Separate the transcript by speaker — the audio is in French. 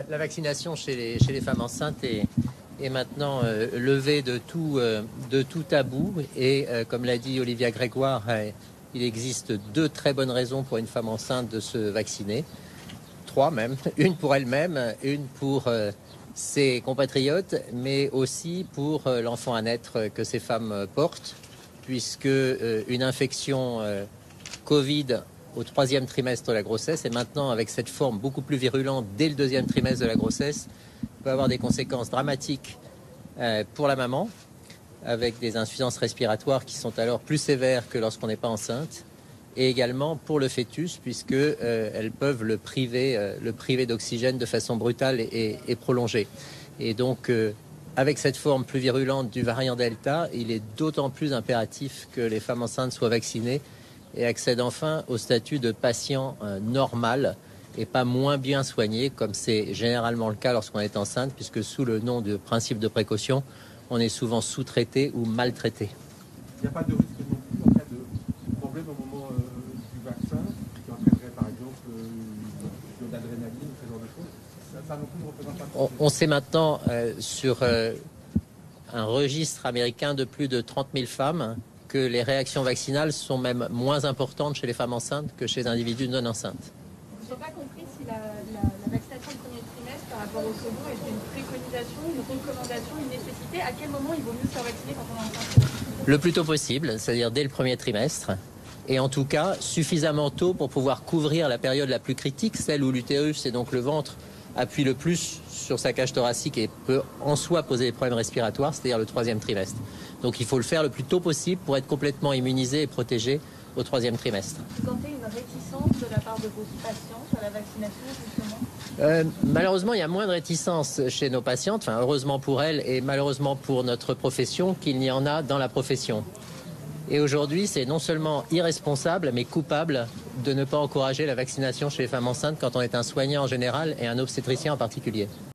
Speaker 1: La vaccination chez les femmes enceintes est maintenant levée de tout tabou. Et comme l'a dit Olivia Grégoire, il existe 2 très bonnes raisons pour une femme enceinte de se vacciner. 3 même. Une pour elle-même, une pour ses compatriotes, mais aussi pour l'enfant à naître que ces femmes portent, puisque une infection Covid au 3e trimestre de la grossesse, et maintenant avec cette forme beaucoup plus virulente dès le 2e trimestre de la grossesse, peut avoir des conséquences dramatiques pour la maman, avec des insuffisances respiratoires qui sont alors plus sévères que lorsqu'on n'est pas enceinte, et également pour le fœtus, puisque elles peuvent le priver d'oxygène de façon brutale et prolongée. Et donc, avec cette forme plus virulente du variant Delta, il est d'autant plus impératif que les femmes enceintes soient vaccinées et accèdent enfin au statut de patient normal et pas moins bien soigné, comme c'est généralement le cas lorsqu'on est enceinte, puisque sous le nom de principe de précaution, on est souvent sous-traité ou maltraité.
Speaker 2: Il n'y a pas de risque non plus en cas de problème au moment du vaccin, qui entraînerait par exemple de l'adrénaline ou ce genre de choses. Ça non plus ne représente pas de problème.
Speaker 1: On sait maintenant sur un registre américain de plus de 30 000 femmes que les réactions vaccinales sont même moins importantes chez les femmes enceintes que chez les individus non enceintes.
Speaker 3: Je n'ai pas compris si la vaccination du premier trimestre par rapport au second est une préconisation, une recommandation, une nécessité. À quel moment il vaut mieux se faire vacciner quand on est enceinte?
Speaker 1: Le plus tôt possible, c'est-à-dire dès le 1er trimestre, et en tout cas suffisamment tôt pour pouvoir couvrir la période la plus critique, celle où l'utérus et donc le ventre appuie le plus sur sa cage thoracique et peut en soi poser des problèmes respiratoires, c'est-à-dire le 3e trimestre. Donc il faut le faire le plus tôt possible pour être complètement immunisé et protégé au 3e trimestre.
Speaker 3: Vous sentez une réticence de la part de vos patients à la vaccination, justement?
Speaker 1: Malheureusement, il y a moins de réticence chez nos patientes, enfin heureusement pour elles et malheureusement pour notre profession qu'il n'y en a dans la profession. Et aujourd'hui, c'est non seulement irresponsable, mais coupable de ne pas encourager la vaccination chez les femmes enceintes quand on est un soignant en général et un obstétricien en particulier.